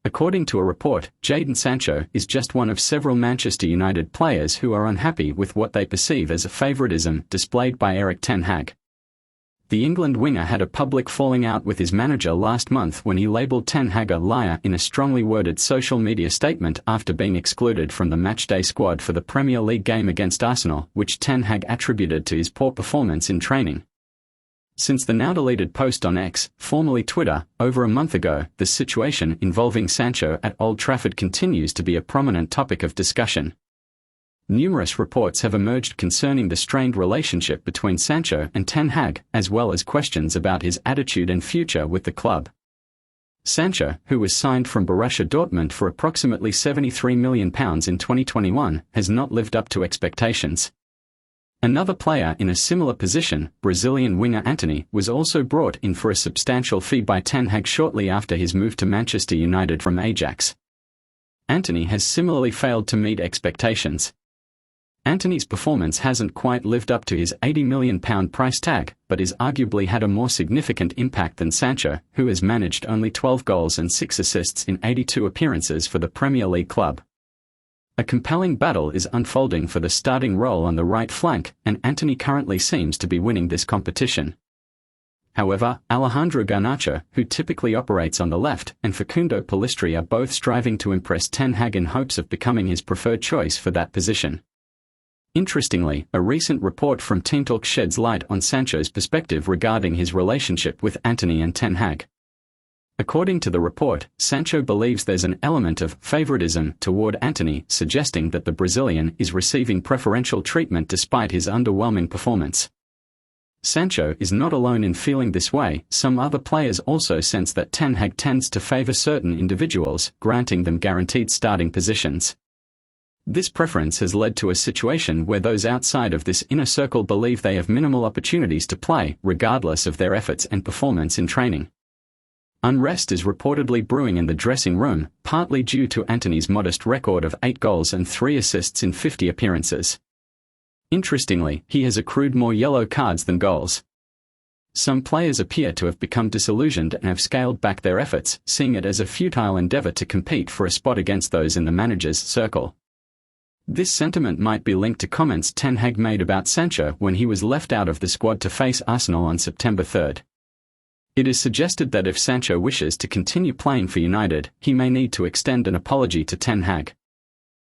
According to a report, Jadon Sancho is just one of several Manchester United players who are unhappy with what they perceive as a favouritism displayed by Erik Ten Hag. The England winger had a public falling out with his manager last month when he labelled Ten Hag a liar in a strongly worded social media statement after being excluded from the matchday squad for the Premier League game against Arsenal, which Ten Hag attributed to his poor performance in training. Since the now-deleted post on X, formerly Twitter, over a month ago, the situation involving Sancho at Old Trafford continues to be a prominent topic of discussion. Numerous reports have emerged concerning the strained relationship between Sancho and Ten Hag, as well as questions about his attitude and future with the club. Sancho, who was signed from Borussia Dortmund for approximately £73 million in 2021, has not lived up to expectations. Another player in a similar position, Brazilian winger Antony, was also brought in for a substantial fee by Ten Hag shortly after his move to Manchester United from Ajax. Antony has similarly failed to meet expectations. Antony's performance hasn't quite lived up to his £80 million price tag, but is arguably had a more significant impact than Sancho, who has managed only 12 goals and 6 assists in 82 appearances for the Premier League club. A compelling battle is unfolding for the starting role on the right flank, and Antony currently seems to be winning this competition. However, Alejandro Garnacho, who typically operates on the left, and Facundo Pellistri are both striving to impress Ten Hag in hopes of becoming his preferred choice for that position. Interestingly, a recent report from Team Talk sheds light on Sancho's perspective regarding his relationship with Antony and Ten Hag. According to the report, Sancho believes there's an element of favouritism toward Antony, suggesting that the Brazilian is receiving preferential treatment despite his underwhelming performance. Sancho is not alone in feeling this way. Some other players also sense that Ten Hag tends to favour certain individuals, granting them guaranteed starting positions. This preference has led to a situation where those outside of this inner circle believe they have minimal opportunities to play, regardless of their efforts and performance in training. Unrest is reportedly brewing in the dressing room, partly due to Antony's modest record of 8 goals and 3 assists in 50 appearances. Interestingly, he has accrued more yellow cards than goals. Some players appear to have become disillusioned and have scaled back their efforts, seeing it as a futile endeavour to compete for a spot against those in the manager's circle. This sentiment might be linked to comments Ten Hag made about Sancho when he was left out of the squad to face Arsenal on September 3. It is suggested that if Sancho wishes to continue playing for United, he may need to extend an apology to Ten Hag.